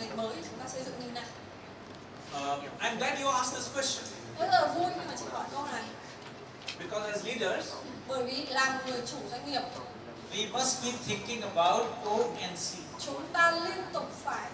nghề mới thì chúng ta xây dựng như nào? I'm glad you asked this question. Rất là vui khi mà chị hỏi câu này. Because as leaders, Bởi vì là một người chủ doanh nghiệp, we must keep thinking about O and C. chúng ta liên tục phải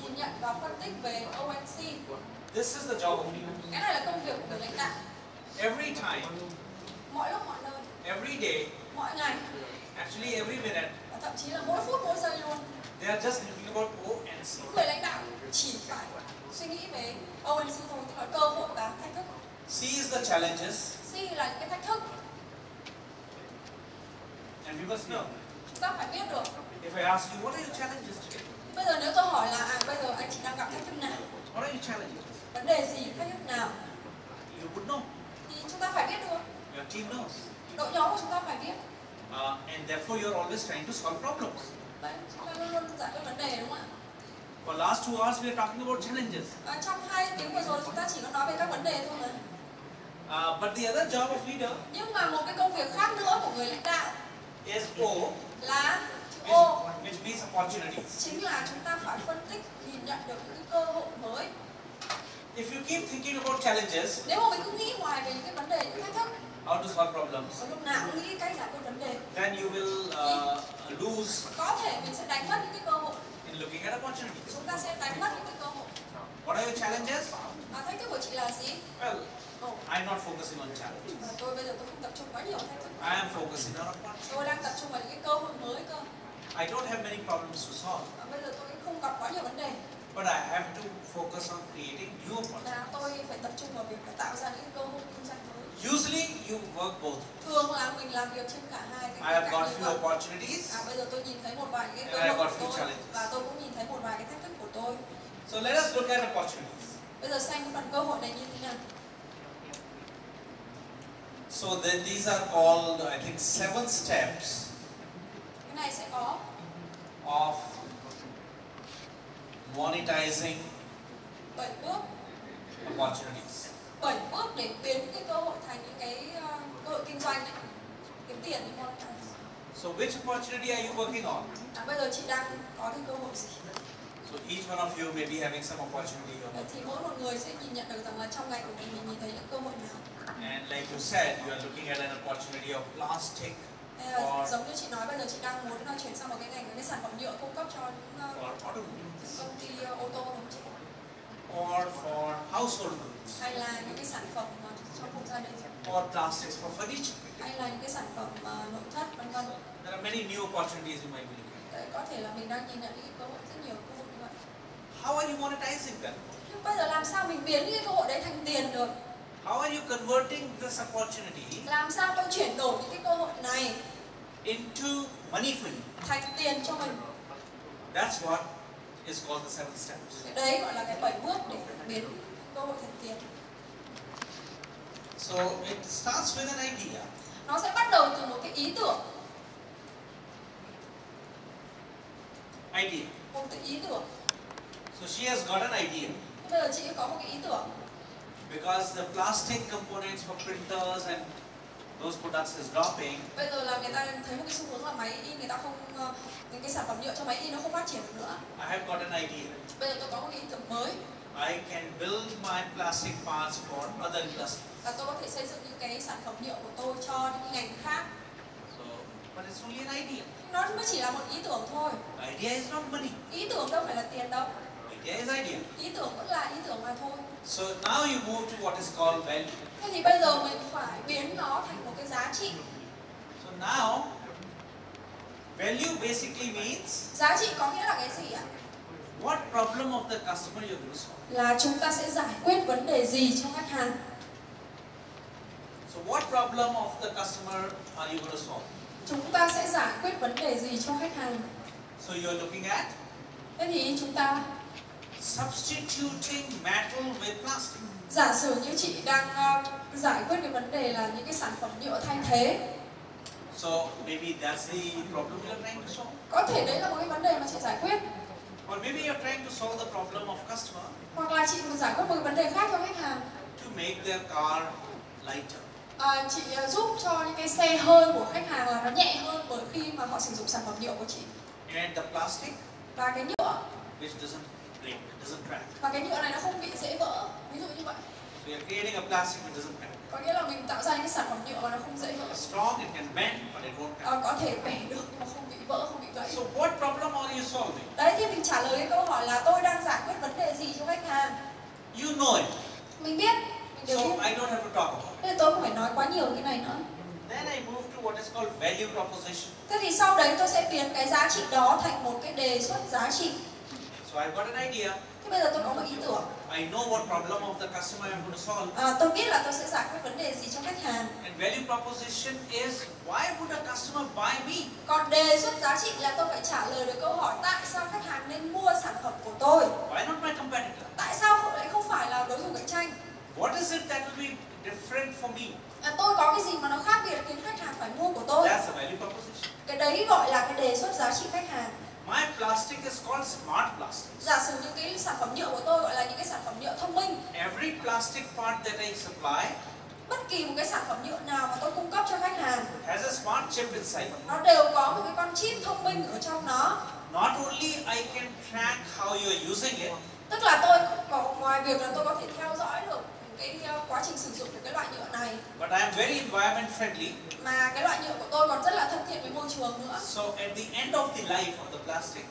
nhìn nhận và phân tích về O and C. This is the job of leaders. Cái này là công việc của người lãnh đạo. Every time, Mọi lúc mọi nơi, every day, mọi ngày, actually every minute, và thậm chí là mỗi phút mỗi giây luôn. they are just thinking about O and C. Người lãnh đạo chỉ phải suy nghĩ về O and C thôi, tức là cơ hội và thách thức. C is the challenges, C là những cái thách thức. and we must know. Chúng ta phải biết được. If I ask you, what are your challenges today? Bây giờ nếu tôi hỏi là bây giờ anh chị đang gặp thách thức nào? What are your challenges? Vấn đề gì, thách thức nào? You would know. Thì chúng ta phải biết được. Your team knows. Đội nhóm của chúng ta phải biết. And therefore you're always trying to solve problems. Đấy, chúng ta luôn luôn giải quyết vấn đề đúng không ạ? For last 2 hours we are talking about challenges. Trong 2 tiếng vừa rồi chúng ta chỉ có nói về các vấn đề thôi mà. But the other job of leader Nhưng mà một cái công việc khác nữa của người lãnh đạo is O, là chữ O, which means opportunities. chính là chúng ta phải phân tích, nhìn nhận được những cái cơ hội mới. If you keep thinking about challenges, Nếu mà mình cứ nghĩ hoài về những cái vấn đề, những thách thức, how to solve problems, và lúc nào cũng nghĩ cách giải quyết vấn đề, then you will lose có thể mình sẽ đánh mất những cái cơ hội. in looking at opportunities. Chúng ta sẽ đánh mất những cái cơ hội. What are your challenges? Thách thức của chị là gì? Well, I'm not focusing on challenges. Tôi bây giờ tôi không tập trung quá nhiều thách thức. I am focusing on opportunities. Tôi đang tập trung vào những cái cơ hội mới cơ. I don't have many problems to solve, Bây giờ tôi không gặp quá nhiều vấn đề. but I have to focus on creating new opportunities. Là tôi phải tập trung vào việc phải tạo ra những cơ hội kinh doanh mới. Usually you work both. Thường là mình làm việc trên cả hai cái I have got như few vậy. opportunities. Bây giờ tôi nhìn thấy một vài cái cơ And I hội got của few tôi challenges. và tôi cũng nhìn thấy một vài cái thách thức của tôi. So let us look at opportunities. Bây giờ xem cái phần cơ hội này như thế nào. So then these are called, I think, 7 steps Cái này sẽ có of monetizing 7 bước, opportunities. 7 bước để biến cái cơ hội thành những cái cơ hội kinh doanh này, kiếm tiền như monetize. So which opportunity are you working on? Bây giờ chị đang có cái cơ hội gì? So each one of you may be having some opportunity or not. Thì mỗi một người sẽ nhìn nhận được rằng là trong ngành của mình nhìn thấy những cơ hội nào. And like you said, you are looking at an opportunity of plastic Giống như chị nói, bây giờ chị đang muốn chuyển sang một cái ngành cái sản phẩm nhựa cung cấp cho những công ty ô tô không chị? or for household goods, Hay là những cái sản phẩm trong hộ gia đình, or plastics for furniture. hay là những cái sản phẩm nội thất vân vân. There are many new opportunities you might be looking at. Có thể là mình đang nhìn nhận những cơ hội, rất nhiều cơ hội như vậy. How are you monetizing them? Nhưng bây giờ làm sao mình biến những cái cơ hội đấy thành tiền được? How are you converting this opportunity Làm sao tôi chuyển đổi những cái cơ hội này into money for you? thành tiền cho mình? That's what is called the 7 steps. Cái đấy gọi là cái 7 bước để biến cơ hội thành tiền. So it starts with an idea. Nó sẽ bắt đầu từ một cái ý tưởng. Idea. Một cái ý tưởng. So she has got an idea. Bây giờ chị có một cái ý tưởng. Because the plastic components for printers and those products is dropping. Bây giờ là người ta thấy một cái xu hướng là máy in, người ta không, những cái sản phẩm nhựa cho máy in nó không phát triển được nữa. I have got an idea. Bây giờ tôi có một cái ý tưởng mới. I can build my plastic parts for other industries. Và tôi có thể xây dựng những cái sản phẩm nhựa của tôi cho những ngành khác. So, but it's only an idea. Nó mới chỉ là một ý tưởng thôi. Idea is not money. Ý tưởng đâu phải là tiền đâu. Idea is idea. Ý tưởng vẫn là ý tưởng mà thôi. So now you move to what is called value. Thế thì bây giờ mình phải biến nó thành một cái giá trị. So now, value basically means Giá trị có nghĩa là cái gì ạ? what problem of the customer you're going to solve. Là chúng ta sẽ giải quyết vấn đề gì cho khách hàng. So what problem of the customer are you going to solve? Chúng ta sẽ giải quyết vấn đề gì cho khách hàng. So you're looking at Thế thì chúng ta substituting metal with plastic. giả sử như chị đang giải quyết cái vấn đề là những cái sản phẩm nhựa thay thế. So maybe that's the problem you're trying to solve. Có thể đấy là một cái vấn đề mà chị giải quyết. Or maybe you're trying to solve the problem of customer Hoặc là chị giải quyết một cái vấn đề khác cho khách hàng. to make their car lighter. Chị giúp cho những cái xe hơi của khách hàng là nó nhẹ hơn bởi khi mà họ sử dụng sản phẩm nhựa của chị. And the plastic, Và cái nhựa which doesn't break, it doesn't crack. Và cái nhựa này nó không bị dễ vỡ, ví dụ như vậy. So you're creating a plastic that doesn't crack. Có nghĩa là mình tạo ra những cái sản phẩm nhựa mà nó không dễ vỡ. It's strong, it can bend, but it won't crack. Có thể bẻ được nhưng mà không bị vỡ, không bị gãy. So what problem are you solving? Đấy thì mình trả lời cái câu hỏi là tôi đang giải quyết vấn đề gì cho khách hàng. You know it. Mình biết, mình đều So biết. I don't have to talk about it. Nên tôi không phải nói quá nhiều cái này nữa. Then I move to what is called value proposition. Thế thì sau đấy tôi sẽ biến cái giá trị đó thành một cái đề xuất giá trị. So I've got an idea. Thế bây giờ tôi có một ý tưởng. I know what problem of the customer I'm going to solve. Tôi biết là tôi sẽ giải quyết vấn đề gì cho khách hàng. And value proposition is why would a customer buy me? Còn đề xuất giá trị là tôi phải trả lời được câu hỏi tại sao khách hàng nên mua sản phẩm của tôi. Why not my competitor? Tại sao họ lại không phải là đối thủ cạnh tranh? What is it that will be different for me? Tôi có cái gì mà nó khác biệt khiến khách hàng phải mua của tôi? That's a value proposition. Cái đấy gọi là cái đề xuất giá trị khách hàng. My plastic is called smart plastic. Giả sử những cái sản phẩm nhựa của tôi gọi là những cái sản phẩm nhựa thông minh. Every plastic part that I supply Bất kỳ một cái sản phẩm nhựa nào mà tôi cung cấp cho khách hàng has a smart chip inside. nó đều có một cái con chip thông minh ở trong nó. Not only I can track how you are using it, Tức là tôi có, ngoài việc là tôi có thể theo dõi được cái quá trình sử dụng của cái loại nhựa này, but I am very environment friendly. mà cái loại nhựa của tôi còn rất là thân thiện với môi trường nữa. So at the end of the life of the plastic,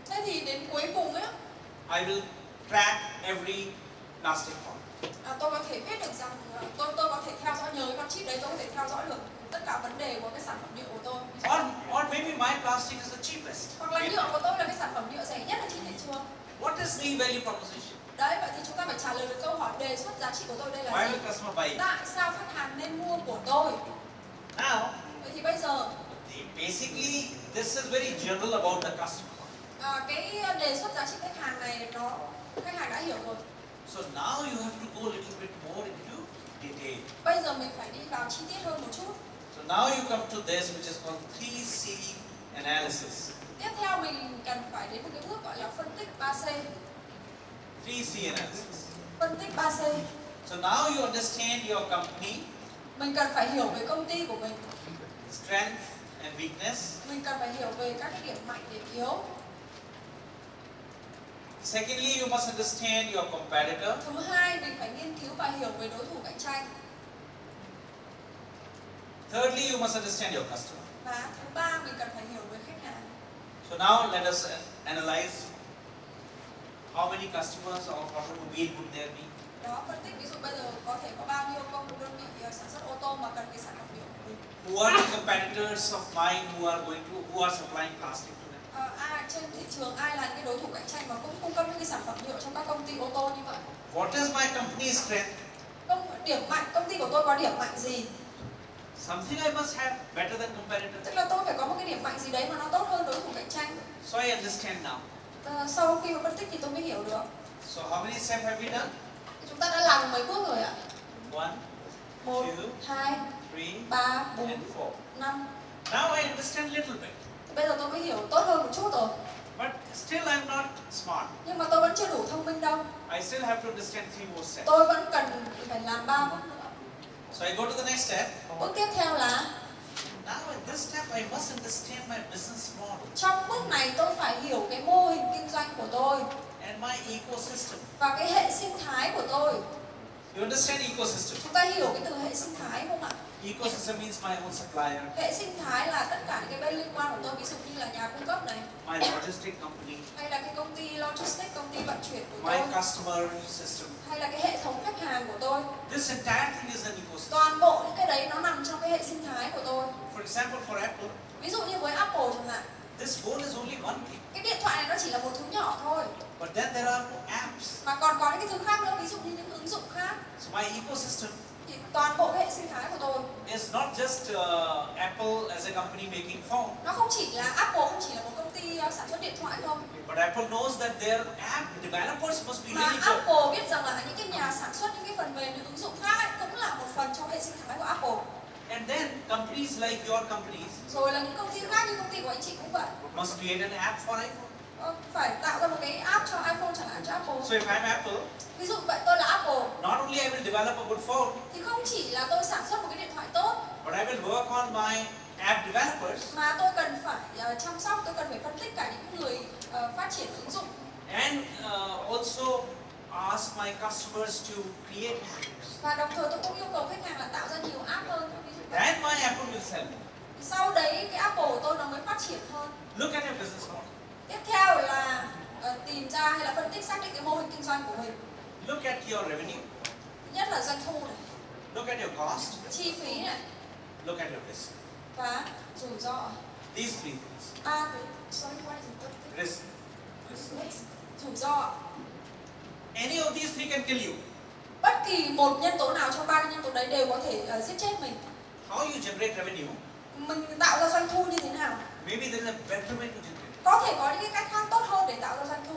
Thế thì đến cuối cùng ấy, I will track every plastic part. tôi có thể biết được rằng tôi có thể theo dõi, nhờ cái con chip đấy tôi có thể theo dõi được tất cả vấn đề của cái sản phẩm nhựa của tôi. Or maybe my plastic is the cheapest. Hoặc là nhựa của tôi là cái sản phẩm nhựa rẻ nhất ở trên thị trường. What is the value proposition? Đấy, vậy thì chúng ta phải trả lời được câu hỏi đề xuất giá trị của tôi đây là Why gì? will customer buy? Tại sao khách hàng nên mua của tôi? Now, Vậy thì bây giờ basically this is very general about the customer. cái đề xuất giá trị khách hàng này khách hàng đã hiểu rồi. So now you have to go a little bit more into detail. Bây giờ mình phải đi vào chi tiết hơn một chút. So now you come to this, which is called 3C analysis. Tiếp theo mình cần phải đến một cái bước gọi là phân tích 3C. 3C analysis. Phân tích 3C. So now you understand your company, Mình cần phải hiểu về công ty của mình. strength and weakness. Mình cần phải hiểu về các cái điểm mạnh, điểm yếu. Secondly, you must understand your competitor. Thứ hai, mình phải nghiên cứu và hiểu về đối thủ cạnh tranh. Thirdly, you must understand your customer. Và thứ ba, mình cần phải hiểu về khách hàng. So now let us analyze how many customers of automobile would there be? Đó, phân tích ví dụ bây giờ có thể có bao nhiêu đơn vị sản xuất ô tô mà cần cái sản phẩm nhựa của mình. Who are the competitors of mine who are supplying plastic to them? Trên thị trường ai là những cái đối thủ cạnh tranh mà cũng cung cấp những cái sản phẩm nhựa trong các công ty ô tô như vậy? What is my company's strength? Điểm mạnh, công ty của tôi có điểm mạnh gì? Something I must have better than competitor. Tức là tôi phải có một cái điểm mạnh gì đấy mà nó tốt hơn đối thủ cạnh tranh. So I understand now. Sau khi mà phân tích thì tôi mới hiểu được. So how many steps have we done? Chúng ta đã làm mấy bước rồi ạ? 1, 1, 2, 3, 4, 5. Now I understand a little bit. Bây giờ tôi mới hiểu tốt hơn một chút rồi. But still I'm not smart. Nhưng mà tôi vẫn chưa đủ thông minh đâu. I still have to understand 3 more steps. Tôi vẫn cần phải làm 3 bước nữa. So I go to the next step. Bước tiếp theo là Now in this step I must understand my business model trong bước này tôi phải hiểu cái mô hình kinh doanh của tôi and my ecosystem. và cái hệ sinh thái của tôi. You understand ecosystem? Chúng ta hiểu cái từ hệ sinh thái không ạ? Ecosystem means my own supplier, Hệ sinh thái là tất cả những cái bên liên quan của tôi, ví dụ như là nhà cung cấp này, my logistic company, hay là cái công ty logistics, công ty vận chuyển của my tôi, customer system. hay là cái hệ thống khách hàng của tôi. This entire thing is an ecosystem. Toàn bộ những cái đấy nó nằm trong cái hệ sinh thái của tôi. For example, for Apple, Ví dụ như với Apple chẳng hạn, this phone is only one thing. cái điện thoại này nó chỉ là một thứ nhỏ thôi, But then there are apps. mà còn có những cái thứ khác nữa, ví dụ như những ứng dụng khác. So my ecosystem Thì toàn bộ cái hệ sinh thái của tôi is not just Apple as a company making phone, nó không chỉ là Apple, không chỉ là một công ty sản xuất điện thoại không, but Apple knows that their app developers must be mà really good. Apple biết rằng là những cái nhà sản xuất những cái phần mềm, những ứng dụng khác ấy, cũng là một phần trong hệ sinh thái của Apple. And then companies like your companies Rồi là những công ty khác như công ty của anh chị cũng vậy, must create an app for iPhone. phải tạo ra một cái app cho iPhone chẳng hạn, cho Apple. So if I'm Apple, Ví dụ vậy, tôi là Apple not only I will develop a good phone, thì không chỉ là tôi sản xuất một cái điện thoại tốt, but I will work on my app developers mà tôi cần phải chăm sóc, tôi cần phải phân tích cả những người phát triển ứng dụng And also ask my customers to create habits. Và đồng thời tôi cũng yêu cầu khách hàng là tạo ra nhiều app hơn. Ví dụ vậy. Then my Apple will sell more. Sau đấy cái Apple của tôi nó mới phát triển hơn. Look at your business model. Tiếp theo là tìm ra hay là phân tích xác định cái mô hình kinh doanh của mình. Look at your revenue. Thứ nhất là doanh thu này. Look at your cost. Chi phí này. Look at your risk. Và rủi ro. These three things. Sorry, what is it? Risk. Risk. Rủi ro. Any of these three can kill you. Bất kỳ một nhân tố nào trong ba cái nhân tố đấy đều có thể giết chết mình. How you generate revenue? Mình tạo ra doanh thu như thế nào? Maybe there is a better way to generate. Có thể có những cái cách khác tốt hơn để tạo ra doanh thu.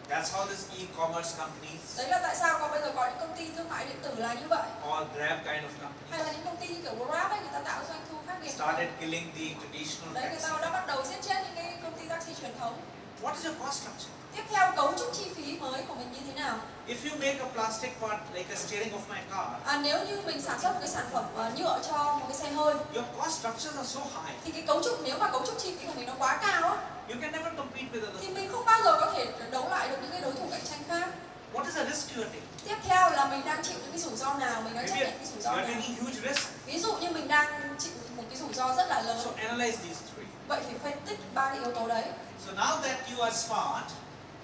That's how this e-commerce companies. Đấy là tại sao bây giờ có những công ty thương mại điện tử là như vậy. Or Grab kind of companies. Hay là những công ty như kiểu Grab ấy, người ta tạo ra doanh thu khác biệt. Started killing the traditional. Đấy, người ta đã bắt đầu giết chết những cái công ty taxi truyền thống. What is your cost structure? Tiếp theo cấu trúc chi phí mới của mình như thế nào? If you make a plastic part like a steering of my car. Nếu như mình sản xuất một cái sản phẩm nhựa cho một cái xe hơi. Your cost structures are so high. Thì cái cấu trúc, nếu mà cấu trúc chi phí của mình nó quá cao á, you can never compete with others. Thì mình không bao giờ có thể đấu lại được những cái đối thủ cạnh tranh khác. What is the risk you are taking? Tiếp theo là mình đang chịu những cái rủi ro nào, mình đang chấp nhận cái rủi ro nào. Huge risk. Ví dụ như mình đang chịu một cái rủi ro rất là lớn. So analyze these three. Vậy thì phân tích ba cái yếu tố đấy. So now that you are smart.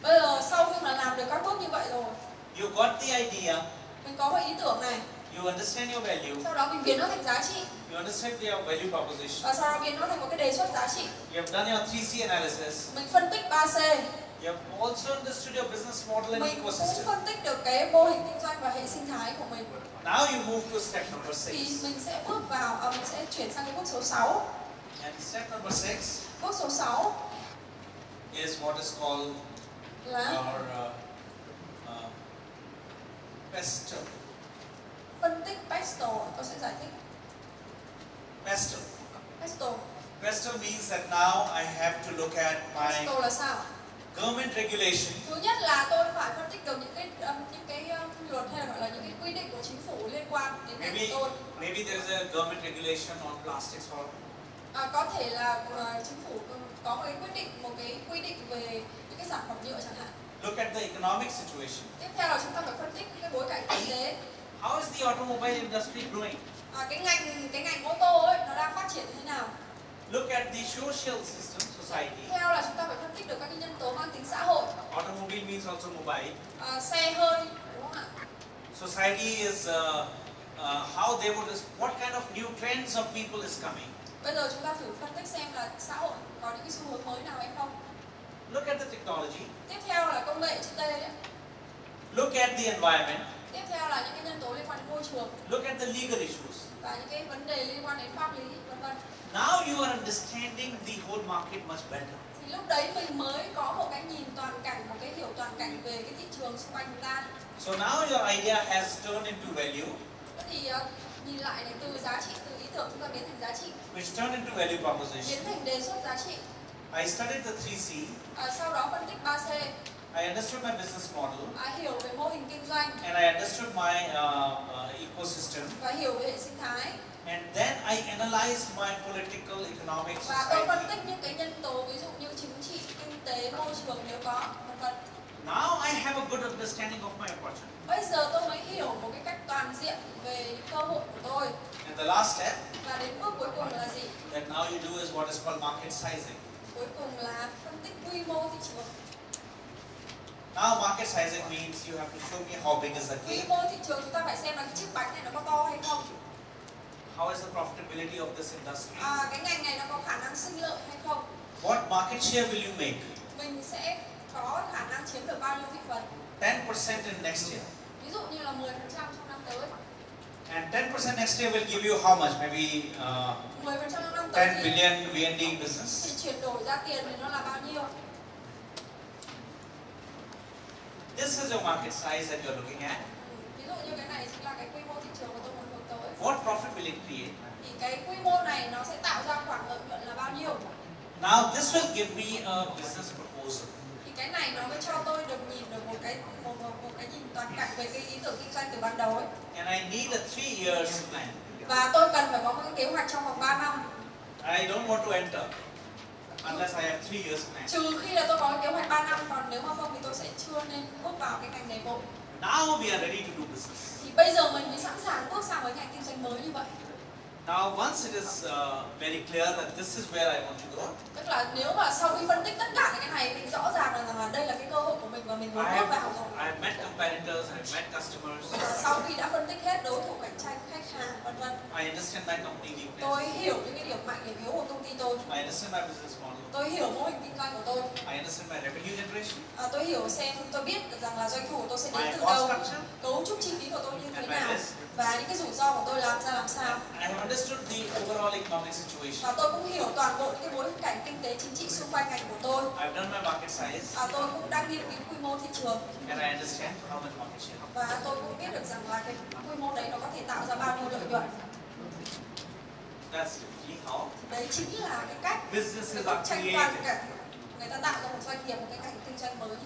Bây giờ sau khi mà làm được các bước như vậy rồi, you got the idea. Mình có một ý tưởng này. You understand your value. Sau đó mình biến nó thành giá trị. You understand your value proposition. Và sau đó biến nó thành một cái đề xuất giá trị. You have done your 3C analysis. Mình phân tích 3C. You have also understood your business model and ecosystem. Mình cũng phân tích được cái mô hình kinh doanh và hệ sinh thái của mình. Now you move to step number 6. Thì mình sẽ bước vào, mình sẽ chuyển sang cái bước số 6. And step number 6. Bước số 6 is what is called our pestle. Phân tích pestle, tôi sẽ giải thích. Pestle. Pestle. Pestle means that now I have to look at my pestle là sao? Government regulation. Thứ nhất là tôi phải phân tích được những cái luật hay là gọi là những cái quy định của chính phủ liên quan đến ngành của tôi. Maybe there's a government regulation on plastics for. Có thể là chính phủ có một cái quy định về những cái sản phẩm nhựa chẳng hạn. Look at the economic situation. Tiếp theo là chúng ta phải phân tích những cái bối cảnh kinh tế. How is the automobile industry growing? Cái ngành ô tô ấy nó đang phát triển như thế nào? Look at the social system, society. Tiếp theo là chúng ta phải phân tích được các cái nhân tố mang tính xã hội. Automobile means also mobile. Xe hơi, đúng không ạ? Society is how they would. What kind of new trends of people is coming? Bây giờ chúng ta thử phân tích xem là xã hội có những cái xu hướng mới nào hay không. Look at the technology. Tiếp theo là công nghệ chữ T đấy. Look at the environment. Tiếp theo là những cái nhân tố liên quan đến môi trường. Look at the legal issues. Và những cái vấn đề liên quan đến pháp lý, vân vân. Now you are understanding the whole market much better. Thì lúc đấy mình mới có một cái nhìn toàn cảnh, một cái hiểu toàn cảnh về cái thị trường xung quanh chúng ta. So now your idea has turned into value. Thì nhìn lại này, từ giá trị, từ ý tưởng chúng ta biến thành giá trị. Which turned into value proposition. Biến thành đề xuất giá trị. I studied the 3C. Sau đó phân tích 3C. I understood my business model. Hiểu về mô hình kinh doanh. And I understood my ecosystem. Và hiểu về hệ sinh thái. And then I analyzed my political, economic, society. Và tôi phân tích những cái nhân tố ví dụ như chính trị, kinh tế, môi trường nếu có, vân vân. Now I have a good understanding of my opportunity. Bây giờ tôi mới hiểu một cái cách toàn diện về những cơ hội của tôi. And the last step. Và đến bước cuối cùng là gì? That now you do is what is called market sizing. Cuối cùng là phân tích quy mô thị trường. Now market sizing means you have to show me how big is the Quy cake. mô thị trường chúng ta phải xem là cái chiếc bánh này nó có to hay không. How is the profitability of this industry? Cái ngành này nó có khả năng sinh lợi hay không? What market share will you make? Mình sẽ có khả năng chiếm được bao nhiêu thị phần? 10% in next year. Ví dụ như là 10% trong năm tới. And 10% next year will give you how much? Maybe 10% trong năm tới 10 billion VND business. Thì chuyển đổi ra tiền thì nó là bao nhiêu? This is your market size that you're looking at. Ví dụ như cái này chính là cái quy mô thị trường mà tôi muốn hướng tới. What profit will it create? Thì cái quy mô này nó sẽ tạo ra khoản lợi nhuận là bao nhiêu? Now this will give me a business proposal. Thì cái này nó mới cho tôi được nhìn được một cái nhìn toàn cảnh về cái ý tưởng kinh doanh từ ban đầu ấy. And I need a 3 years plan. Và tôi cần phải có một cái kế hoạch trong vòng 3 năm. I don't want to enter unless I have 3 years plan. Trừ khi là tôi có cái kế hoạch 3 năm, còn nếu mà không thì tôi sẽ nên bước vào cái ngành này vội. Now we are ready to do business. Thì bây giờ mình mới sẵn sàng bước sang với ngành kinh doanh mới như vậy. Now once it is very clear that this is where I want to go. Tức là nếu mà sau khi phân tích tất cả những cái này, mình rõ ràng là đây là cái cơ hội của mình và mình muốn bước vào rồi. I have met competitors, I have met customers. Và sau khi đã phân tích hết đối thủ cạnh tranh, khách hàng, vân vân. I understand my company weakness. Tôi hiểu những cái điểm mạnh, điểm yếu của công ty tôi. I understand my business model. Tôi hiểu mô hình kinh doanh của tôi. I understand my revenue generation. Tôi hiểu xem, tôi biết được rằng là doanh thu của tôi sẽ đến từ đâu, cấu trúc chi phí của tôi như thế nào và những cái rủi ro của tôi làm ra làm sao. I have understood the overall economic situation. Và tôi cũng hiểu toàn bộ những cái bối cảnh kinh tế chính trị xung quanh ngành của tôi. I've done my market size. Tôi cũng đang nghiên cứu quy mô thị trường. And I understand how much market share. Và tôi cũng biết được rằng là cái quy mô đấy nó có thể tạo ra bao nhiêu lợi nhuận. That's typically how Đấy chính là cái cách businesses cái are tranh created. toàn cảnh người ta tạo ra một doanh nghiệp, một cái ngành kinh doanh mới.